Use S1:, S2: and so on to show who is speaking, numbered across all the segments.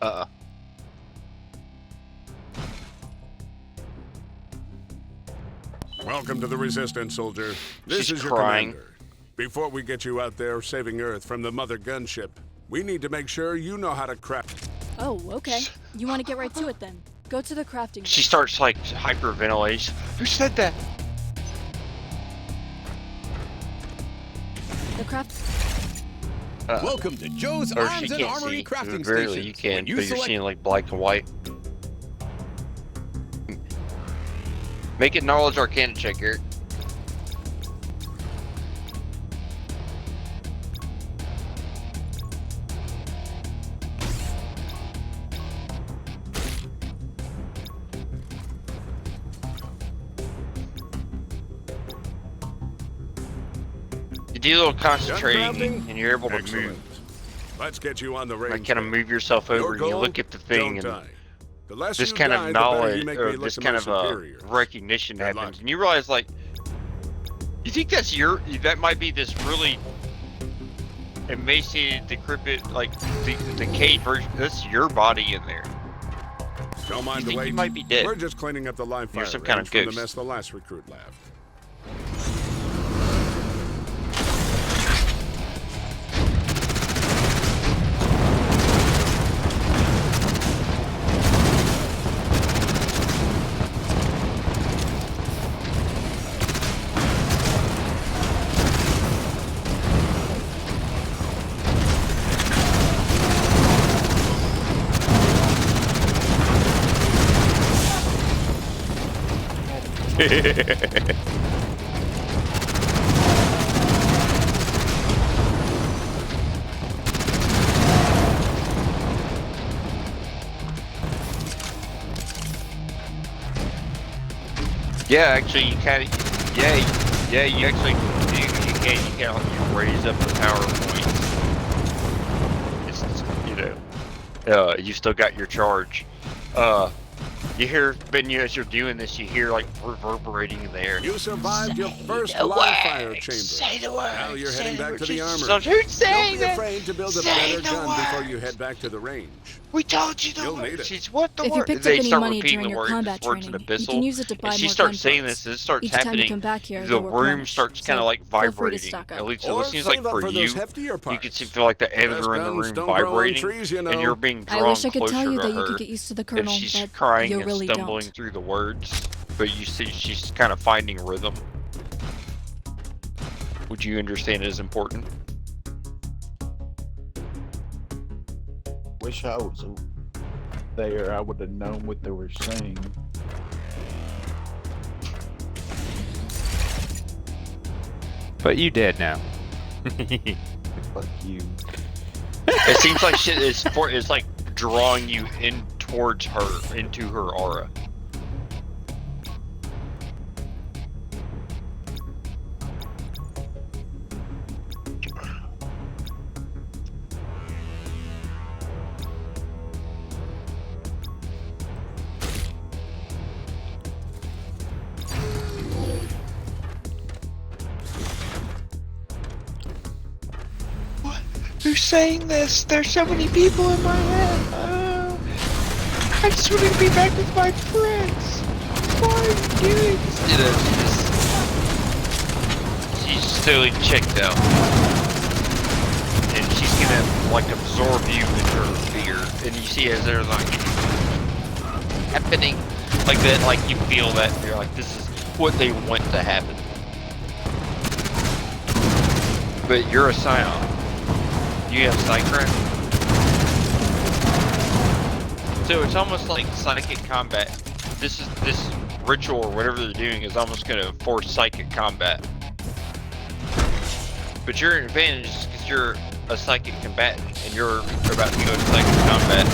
S1: Uh.
S2: Welcome to the Resistance, soldier. This
S1: She's
S2: is your
S1: crying.
S2: commander. Before we get you out there saving Earth from the mother gunship, we need to make sure you know how to craft.
S3: Oh, okay. You want to get right to it then. Go to the crafting
S1: She
S3: room.
S1: starts like hyperventilating. Who said that?
S3: The craft.
S4: Welcome to Joe's
S1: Or
S4: Arms
S1: she
S4: and
S1: can't
S4: Armory
S1: see.
S4: Crafting
S1: Barely
S4: Station.
S1: you can,
S4: When you
S1: but you're
S4: select
S1: seeing like black and white. Make it knowledge arcana check, Eric. You do a little concentrating,
S2: crafting?
S1: and you're able to
S2: Excellent.
S1: move.
S2: Let's get you on the range.
S1: Like kind of move yourself
S2: Your
S1: over, and you
S2: goal,
S1: look at the thing,
S2: don't
S1: and
S2: die. The less
S1: this
S2: you
S1: kind
S2: die,
S1: of
S2: the better
S1: knowledge,
S2: you make
S1: or
S2: me look
S1: this
S2: to
S1: kind
S2: my
S1: of
S2: superiors.
S1: recognition
S2: Good
S1: happens,
S2: luck.
S1: and you realize like, you think that's that might be this really emaciated, decrepit, like the decayed version. That's your body in there.
S2: Don't mind
S1: You
S2: the
S1: think
S2: wait.
S1: you might be dead.
S2: We're just cleaning up the live fire
S1: You're some kind
S2: range
S1: of
S2: from the
S1: ghost.
S2: mess the last recruit left.
S1: Yeah, actually, you kind of, yeah, you actually do. You can like, raise up the power points. It's, you still got your charge. You hear, as you're doing this, you hear like reverberating in the air.
S2: You survived your first
S1: the
S2: live fire
S1: words,
S2: chamber.
S1: say the words,
S2: Now you're
S1: say
S2: heading
S1: the
S2: back to
S1: words.
S2: the
S1: Who's
S2: armory.
S1: saying
S2: Don't be
S1: that?
S2: afraid to build a
S1: Say
S2: better
S1: the
S2: gun before you
S1: words.
S2: head back to the range.
S1: We told you the
S2: You'll
S1: words.
S2: need it.
S1: She's what the
S3: If you
S1: word?
S3: picked
S1: They
S3: up any
S1: start
S3: money
S1: repeating
S3: during
S1: the
S3: your
S1: words,
S3: combat
S1: words in
S3: training, you
S1: abyssal.
S3: can use it to buy
S1: And she
S3: more
S1: starts
S3: gun
S1: saying
S3: parts.
S1: this, and it starts
S3: Each time you
S1: happening.
S3: come back here,
S1: The
S3: they'll
S1: room
S3: replenish.
S1: starts kind of
S3: So
S1: like
S3: feel free to
S1: vibrating.
S3: stock up.
S1: At least it
S2: Or
S1: seems like
S2: save up
S1: for
S2: for
S1: you,
S2: those heftier parts.
S1: you can feel like the air
S2: Best
S1: in the
S2: guns
S1: room
S2: don't grow on
S1: vibrating,
S2: trees, you know.
S1: and you're being
S3: I
S1: drawn
S3: wish I could
S1: closer
S3: tell you
S1: to
S3: that you
S1: her.
S3: could get used to the
S1: And
S3: colonel,
S1: she's
S3: but
S1: crying
S3: you
S1: and
S3: really
S1: stumbling
S3: don't.
S1: through the words, but you see she's kind of finding rhythm. Would you understand it as important?
S5: Wish I was there. I would have known what they were saying.
S6: But you dead now.
S5: Fuck you.
S1: It seems like shit is like drawing you in towards her, into her aura. Who's saying this? There's so many people in my head. Oh, I just want to be back with my friends. Why are you doing this? You know, she's totally checked out. And she's gonna, like, absorb you with her fear. And you see as there's, like, happening, like that, like, you feel that, you're like, this is what they want to happen. But you're a scion. You have psycraft? So it's almost like psychic combat. This ritual or whatever they're doing is almost gonna force psychic combat. But your advantage is because you're a psychic combatant and you're about to go into psychic combat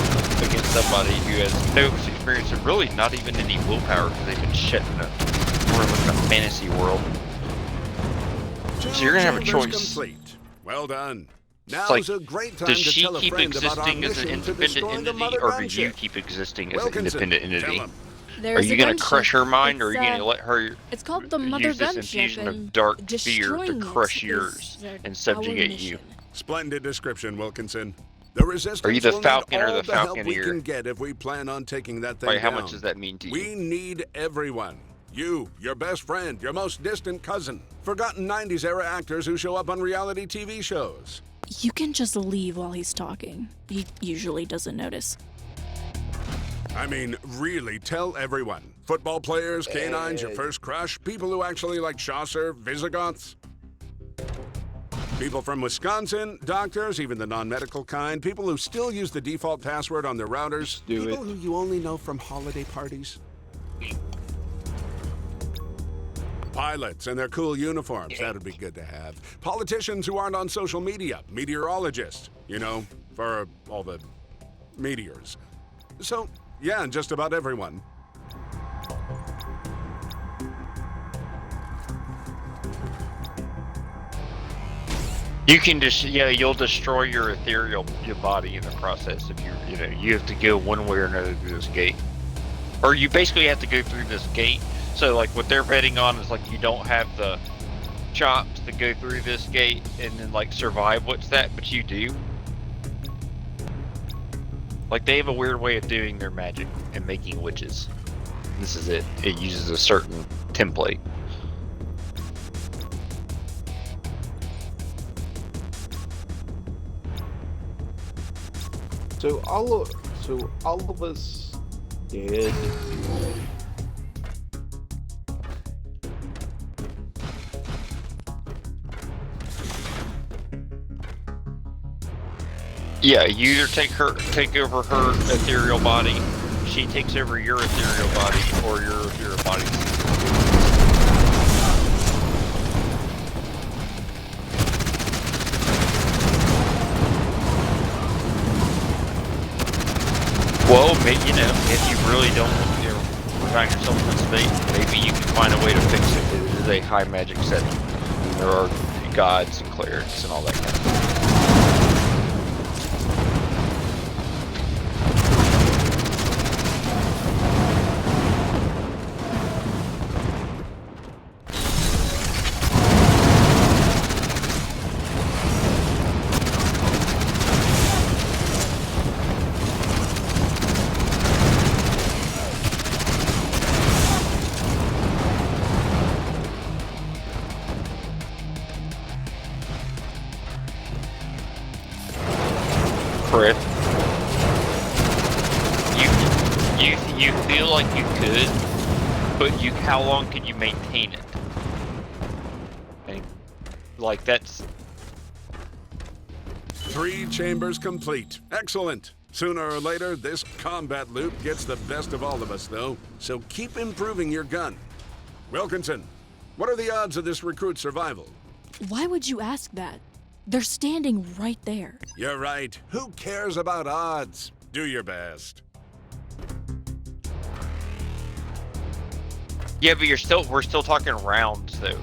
S1: against somebody who has no experience and really not even any willpower because they've been shut in a fantasy world. So you're gonna have a choice.
S2: Complete. Well done. Now's
S1: Like,
S2: a great time
S1: does
S2: to
S1: she
S2: tell a
S1: keep
S2: friend about our
S1: existing as an
S2: mission to
S1: independent
S2: destroy the
S1: entity,
S2: mother
S1: or do you
S2: gunship.
S1: keep existing as an
S2: Wilkinson,
S1: independent
S2: tell
S1: entity?
S2: him.
S3: There's
S1: Are you
S3: a
S1: gonna
S3: gunship.
S1: crush her mind, or are you
S3: It's,
S1: gonna let her
S3: It's called the Mother
S1: use this
S3: Gunship,
S1: infusion
S3: and
S1: of dark fear to
S3: destroying it
S1: crush
S3: is
S1: yours
S3: their-
S1: and subjugate
S3: our
S1: you?
S3: mission.
S2: Splendid description, Wilkinson. The resistance
S1: Are you the
S2: will
S1: Falcon
S2: need
S1: or
S2: all
S1: the
S2: the help we
S1: Falconeer?
S2: can get if we plan on taking that thing
S1: Wait, how
S2: down.
S1: much does that mean to you?
S2: We need everyone. You, your best friend, your most distant cousin. Forgotten 90s era actors who show up on reality TV shows.
S3: You can just leave while he's talking. He usually doesn't notice.
S2: I mean, really tell everyone. Football players, canines, your first crush, people who actually like Chaucer, Visigoths. People from Wisconsin, doctors, even the non-medical kind, people who still use the default password on their routers, people who you only know from holiday parties. Pilots in their cool uniforms, that would be good to have. Politicians who aren't on social media, meteorologists, you know, for all the meteors. So, yeah, and just about everyone.
S1: You can just, yeah, you'll destroy your body in the process if you have to go one way or another through this gate. Or you basically have to go through this gate. So like what they're betting on is like you don't have the chops to go through this gate and then like survive what's that, but you do. Like they have a weird way of doing their magic and making witches. This is it. It uses a certain template.
S5: So all of us did.
S1: Yeah, you either take over her ethereal body, she takes over your ethereal body, or your ethereal body. Well, maybe, if you really don't find yourself in this state, maybe you can find a way to fix it. It is a high magic setting. There are gods and clerics and all that kind of stuff. Chris, you feel like you could, but how long can you maintain it? And, like that's
S2: 3 chambers complete. Excellent. Sooner or later, this combat loop gets the best of all of us, though. So keep improving your gun. Wilkinson, what are the odds of this recruit's survival?
S3: Why would you ask that? They're standing right there.
S2: You're right. Who cares about odds? Do your best.
S1: yeah, but we're still talking rounds though.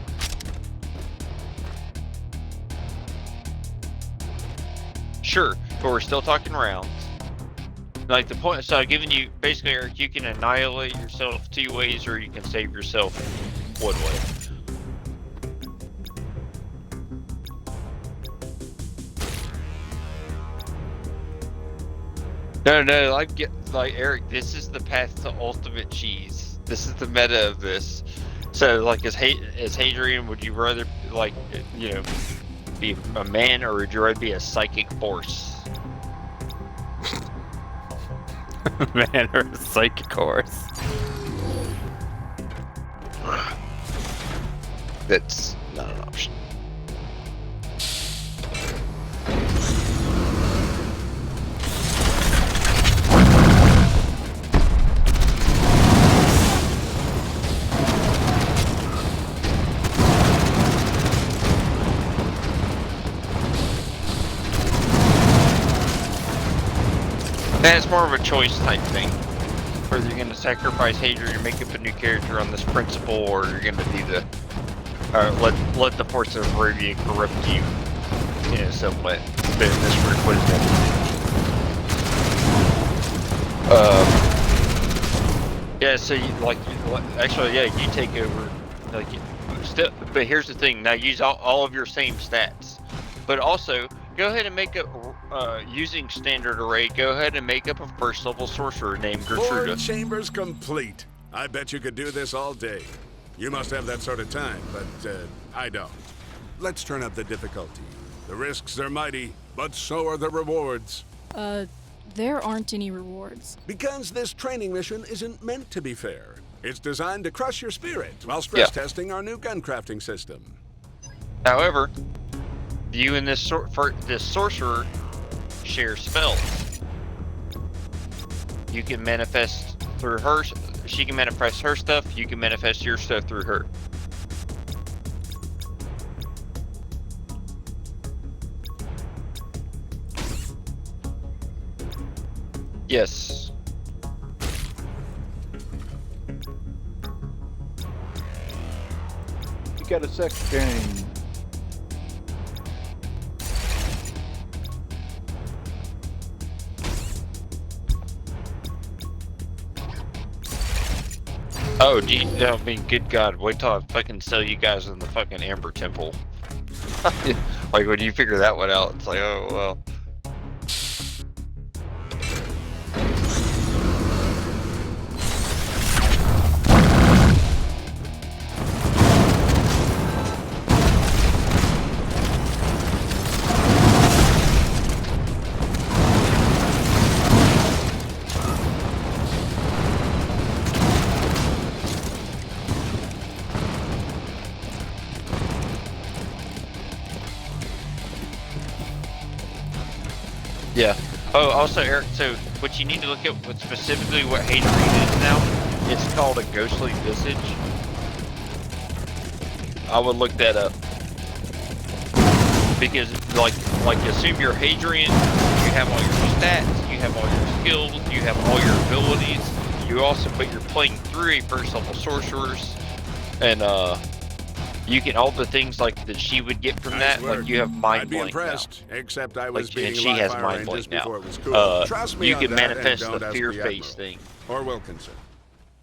S1: Sure, but we're still talking rounds. Like the point, so I've given you basically, Eric, you can annihilate yourself 2 ways, or you can save yourself 1 way. No, like Eric, this is the path to ultimate cheese. This is the meta of this. So, like, as Hadrian, would you rather, like, be a man, or would you rather be a psychic force?
S6: Man, or a psychic horse.
S1: That's not an option. And it's more of a choice type thing. Whether you're going to sacrifice Hadrian and make up a new character on this principle, or you're going to do the let the force of Arabia corrupt you in some way. But in this work, what is that? Yeah. So you take over. But here's the thing. Now use all of your same stats, but also Go ahead and make up, using standard array, go ahead and make up a first level sorcerer named
S2: 4
S1: Gertruda.
S2: chambers complete. I bet you could do this all day. You must have that sort of time, but I don't. Let's turn up the difficulty. The risks are mighty, but so are the rewards.
S3: There aren't any rewards.
S2: Because this training mission isn't meant to be fair. It's designed to crush your spirit while stress testing our new gun crafting system.
S1: However, you and this sorcerer share spells. You can manifest through her. She can manifest her stuff. You can manifest your stuff through her. Yes.
S5: You got a sex change.
S1: Oh, gee, I mean, good God, wait till I fucking sell you guys in the fucking Amber Temple. Like, when you figure that one out, it's like, oh, well. Yeah. Oh, also, Eric, so what you need to look at, what specifically what Hadrian is now, it's called a ghostly visage. I would look that up. Because, like assume you're Hadrian, you have all your stats, you have all your skills, you have all your abilities. You also, but you're playing through a first level sorcerers, and you get all the things like that she would get from
S2: Nice
S1: that.
S2: work.
S1: Like you have mind
S2: I'd be
S1: blank
S2: impressed, except I was
S1: Like,
S2: being
S1: and she has
S2: live
S1: mind
S2: firing just
S1: blank now.
S2: before it was cool. Trust me
S1: You
S2: on
S1: can
S2: that, and
S1: manifest
S2: don't
S1: the
S2: ask
S1: fear
S2: the
S1: face
S2: Admiral.
S1: thing.
S2: Or Wilkinson.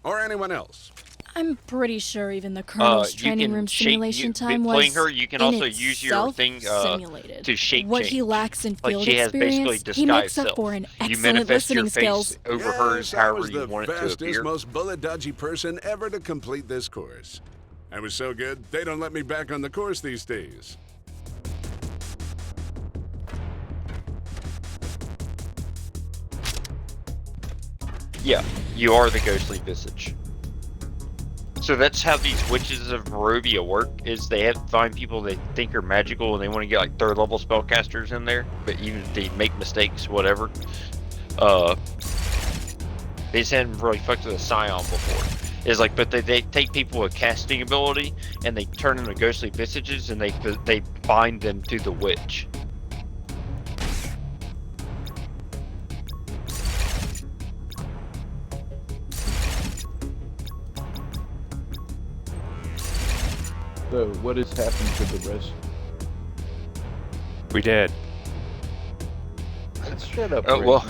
S2: Or anyone else.
S3: I'm pretty sure even the Colonel's
S1: You
S3: training
S1: can
S3: room
S1: shape-
S3: simulation time was
S1: playing her, you can
S3: in
S1: also use your
S3: itself
S1: thing
S3: simulated.
S1: to shape
S3: What he
S1: change.
S3: lacks in
S1: Like
S3: field
S1: she has basically
S3: experience, he makes
S1: disguise
S3: up
S1: self.
S3: for in
S1: You
S3: excellent
S1: manifest your
S3: listening
S1: face
S3: skills.
S2: Yes,
S1: over hers,
S2: I
S1: however
S2: was
S1: you
S2: the
S1: want it to
S2: fastest,
S1: appear.
S2: most bullet dodgy person ever to complete this course. I was so good, they don't let me back on the course these days.
S1: Yeah, you are the ghostly visage. So that's how these witches of Barovia work, is they have to find people they think are magical and they want to get like 3rd level spellcasters in there, but even if they make mistakes, whatever. They just hadn't really fucked with a Scion before. Is like, but they take people with casting ability and they turn them into ghostly visages and they bind them to the witch.
S5: So what has happened to the rest?
S6: We did.
S5: Shut up.
S1: Oh well,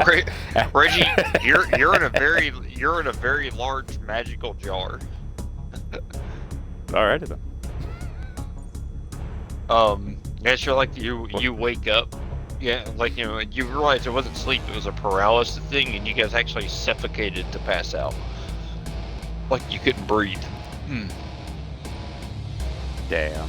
S5: Reggie.
S1: Reggie, you're in a very large magical jar.
S6: Alrighty then.
S1: Yes, you're like you wake up, yeah, like you realize it wasn't sleep, it was a paralysis thing, and you guys actually suffocated to pass out, like you couldn't breathe.
S6: Damn.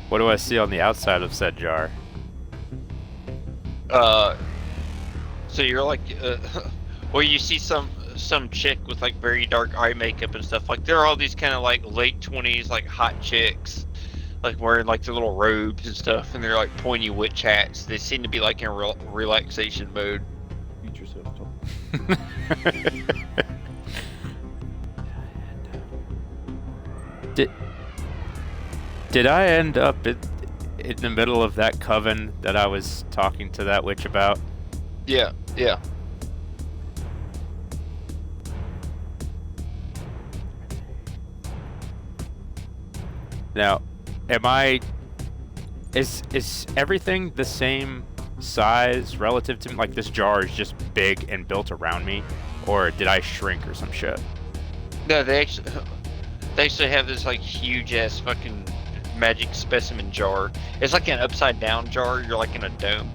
S6: What do I see on the outside of said jar?
S1: So you're like, well, you see some chick with like very dark eye makeup and stuff. Like there are all these kind of like late 20s like hot chicks, like wearing like their little robes and stuff, and they're like pointy witch hats. They seem to be like in relaxation mode.
S5: Eat yourself, Tom.
S6: Did I end up in the middle of that coven that I was talking to that witch about?
S1: Yeah, yeah.
S6: Now, is everything the same size relative to like this jar is just big and built around me, or did I shrink or some shit?
S1: No, they actually have this like huge ass fucking magic specimen jar. It's like an upside down jar. You're like in a dome.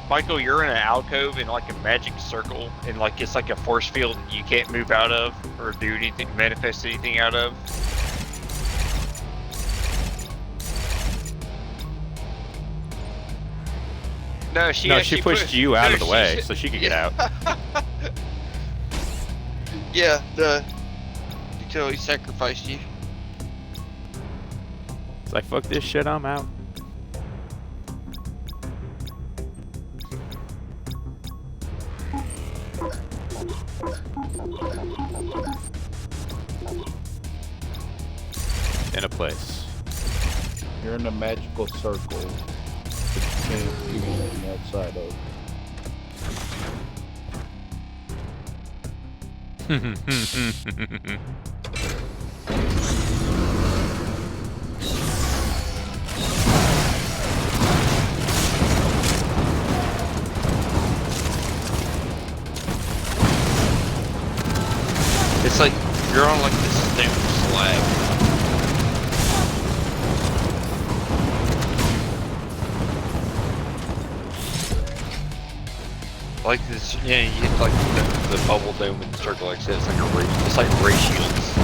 S1: Michael, you're in an alcove in like a magic circle, and like it's like a force field that you can't move out of or do anything, manifest anything out of. No,
S6: she pushed you out of the way so she could get out.
S1: Yeah, you totally sacrificed you.
S6: It's like, fuck this shit, I'm out. In a place.
S5: You're in a magical circle that you can't do anything outside of.
S1: It's like you're on like this stone slab. Like this, yeah, you hit like the bubble dome in the circle like that. It's like a ray, it's like ray shields.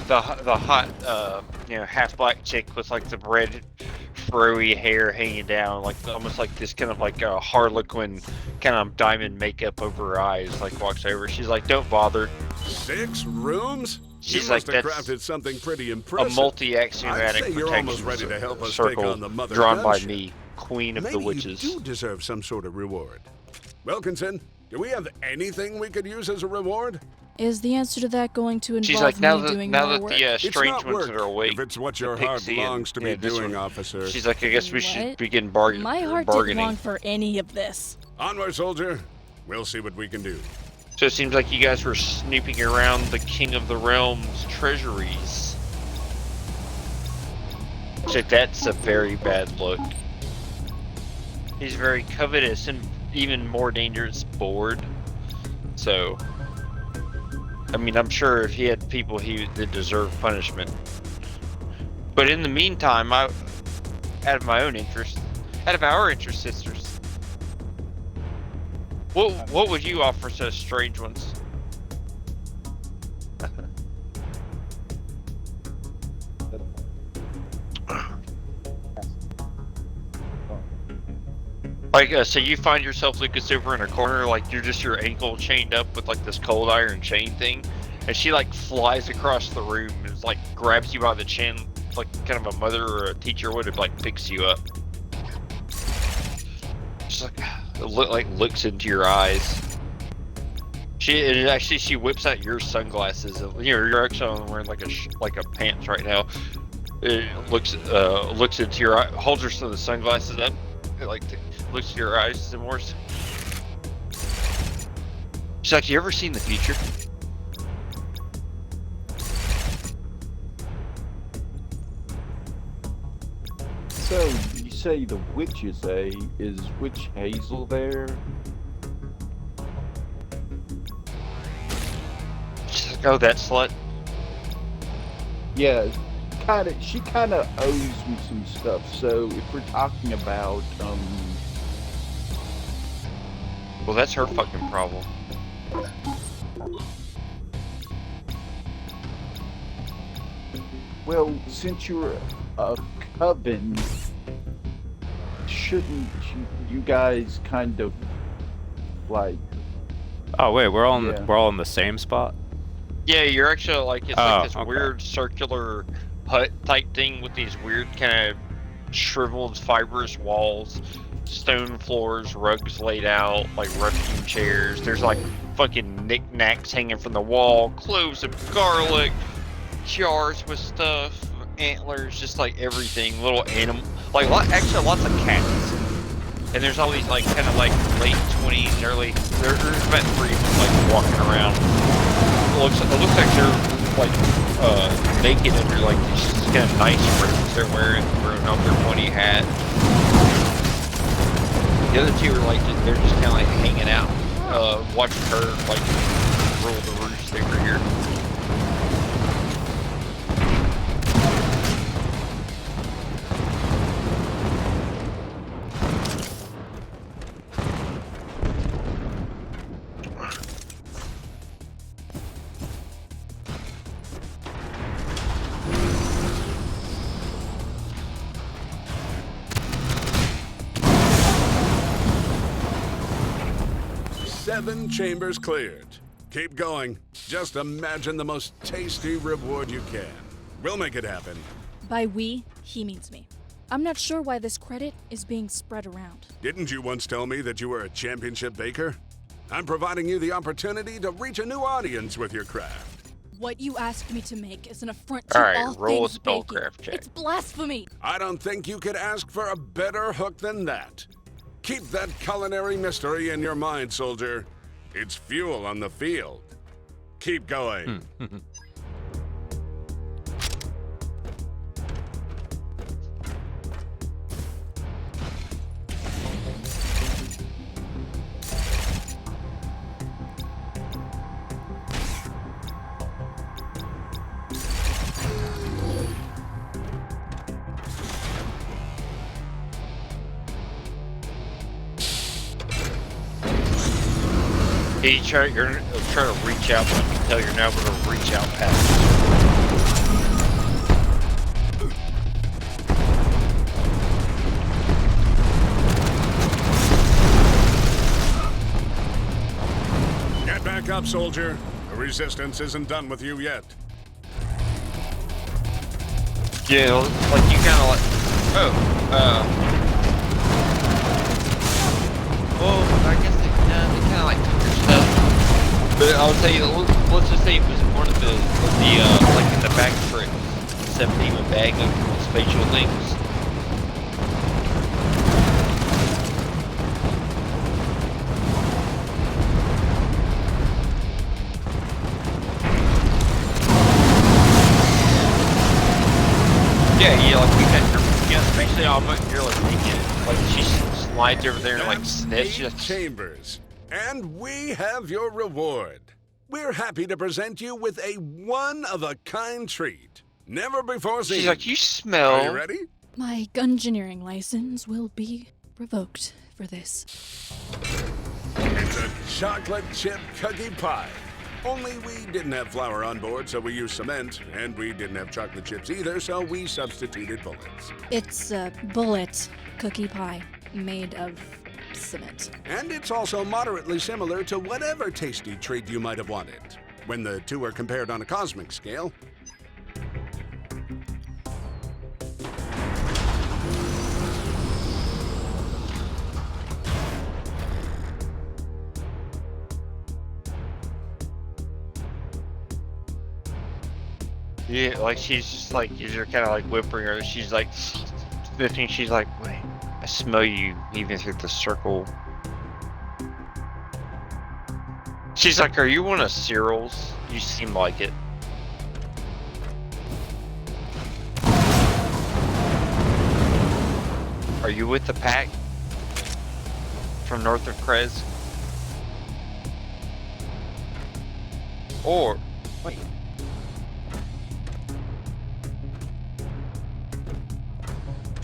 S1: The hot, half black chick with like the red, furry hair hanging down, like almost like this kind of like a Harlequin kind of diamond makeup over her eyes, like walks over. She's like, "Don't bother."
S2: 6 rooms?
S1: She's
S2: you
S1: like,
S2: must have
S1: that's
S2: crafted something pretty
S1: a
S2: impressive.
S1: multi-axiomatic
S2: I'd say you're almost ready
S1: protection
S2: to help us
S1: circle
S2: take on the mother
S1: drawn by
S2: gunship.
S1: me, Queen of
S2: Maybe
S1: the Witches.
S2: you do deserve some sort of reward. Wilkinson, do we have anything we could use as a reward?
S3: Is the answer to that going to involve
S1: She's like, now
S3: me
S1: that
S3: doing more work?
S1: the
S2: It's
S1: strange
S2: not
S1: ones
S2: work,
S1: are awake,
S2: if it's what your
S1: the
S2: heart
S1: pixie and-
S2: longs to be
S1: yeah, this
S2: doing,
S1: one.
S2: officer.
S1: She's like, I guess we should
S3: What?
S1: begin
S3: My heart didn't
S1: bargaining.
S3: long for any of this.
S2: Onward, soldier. We'll see what we can do.
S1: So it seems like you guys were snooping around the King of the Realm's treasuries. So that's a very bad look. He's very covetous and even more dangerous, bored. So, I mean, I'm sure if he had people that deserve punishment. But in the meantime, out of my own interest, out of our interest, sisters, what would you offer such strange ones? Like, so you find yourself, Lucas, over in a corner, like you're just your ankle chained up with like this cold iron chain thing, and she like flies across the room and like grabs you by the chin, like kind of a mother or a teacher would have, like picks you up. Just like looks into your eyes. She whips out your sunglasses. You're actually wearing like a pants right now. It looks into your eye, holds her some of the sunglasses up, looks at your eyes some more. She's like, "You ever seen the future?"
S5: So, you say the witches, eh? Is Witch Hazel there?
S1: She's like, "Oh, that slut."
S5: Yeah, she kinda owes me some stuff, so if we're talking about,
S1: Well, that's her fucking problem.
S5: well, since you're a coven, shouldn't you guys kind of, like...
S6: Oh wait, we're all
S5: Yeah.
S6: we're all in the same spot.
S1: Yeah, you're actually like, it's like this
S6: okay.
S1: weird circular hut type thing with these weird kind of shriveled fibrous walls, stone floors, rugs laid out, like rocking chairs. There's like fucking knickknacks hanging from the wall, cloves of garlic, jars with stuff, antlers, just like everything, little animal, like actually lots of cats. And there's all these like kind of like late 20s, early. There's about 3 of them like walking around. It looks like they're like naked under like these kind of nice robes they're wearing for an over 20 hat. The other two are like they're just kind of like hanging out, watching her like rule the roost over here.
S2: Seven chambers cleared. Keep going. Just imagine the most tasty reward you can. We'll make it happen.
S3: By we, he means me. I'm not sure why this credit is being spread around.
S2: Didn't you once tell me that you were a championship baker? I'm providing you the opportunity to reach a new audience with your craft.
S3: What you asked me to make is an affront to
S1: Alright,
S3: all
S1: roll a
S3: things baking.
S1: spellcraft check.
S3: It's blasphemy.
S2: I don't think you could ask for a better hook than that. Keep that culinary mystery in your mind, soldier. It's fuel on the field. Keep going.
S1: You're trying to reach out, but you can tell you're never going to reach out past.
S2: Get back up, soldier. The resistance isn't done with you yet.
S1: Yeah, like you kind of like, well, I guess they kind of like took your stuff. But I would say, let's just say it was one of the like in the back for it, 17 a bag of spatial things. Yeah, like we had her, basically all but you're like naked. Like she slides over there and like snitch.
S2: 8 chambers. And we have your reward. We're happy to present you with a one-of-a-kind treat. Never before seen.
S1: She's like, you smell.
S2: Are you ready?
S3: My gungeoneering license will be revoked for this.
S2: It's a chocolate chip cookie pie. Only we didn't have flour on board, so we used cement, and we didn't have chocolate chips either, so we substituted bullets.
S3: It's a bullet cookie pie made of cement.
S2: And it's also moderately similar to whatever tasty treat you might have wanted. When the two are compared on a cosmic scale,
S1: Yeah, like she's just like, you're kind of like whispering her. She's like, sniffing. She's like, wait, I smell you even through the circle. She's like, are you one of Cyril's? You seem like it. Are you with the pack from north of Krez? Or, wait.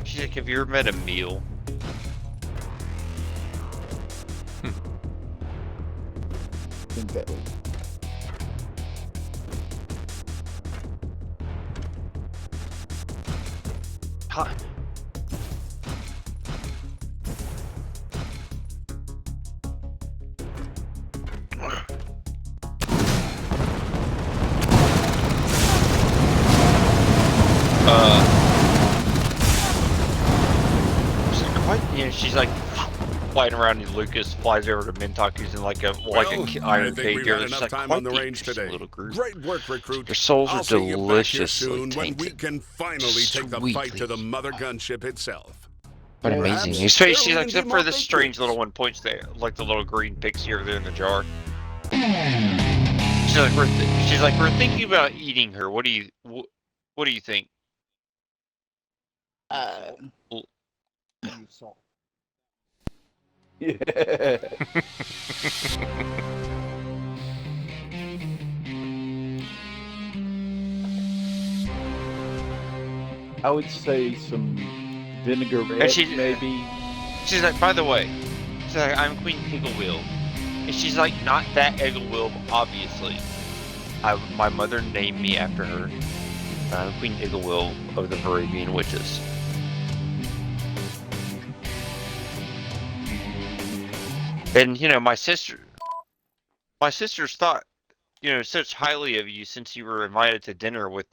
S1: She's like, have you ever met a meal?
S5: I think that was.
S1: Huh. She's like flying around in Lucas, flies over to Mintok using like a iron
S2: I think
S1: cake.
S2: we've had
S1: There's
S2: enough
S1: like,
S2: time
S1: quite
S2: on the
S1: the
S2: range today.
S1: little group.
S2: Great work, recruit.
S1: Your souls
S2: I'll
S1: are
S2: see you back here
S1: deliciously
S2: soon when we
S1: tainted.
S2: can finally take the fight to the
S1: Sweetly.
S2: mother gunship itself.
S1: But
S5: Yeah,
S1: amazing.
S2: perhaps
S1: Especially,
S2: there
S1: she's
S2: will
S1: like,
S2: even
S1: except
S2: be
S1: for
S2: more
S1: the
S2: baked
S1: strange
S2: goods.
S1: little one points there, like the little green pixie over there in the jar. She's like, we're thinking about eating her. What do you think? Well,
S5: Yeah. I would say some vinaigrette,
S1: she-
S5: maybe.
S1: She's like, by the way, she's like, I'm Queen Pigglewheel. And she's like, not that Egglewheel, obviously. My mother named me after her. I'm Queen Pigglewheel of the Moravian Witches. And, you know, my sisters thought, you know, such highly of you since you were invited to dinner with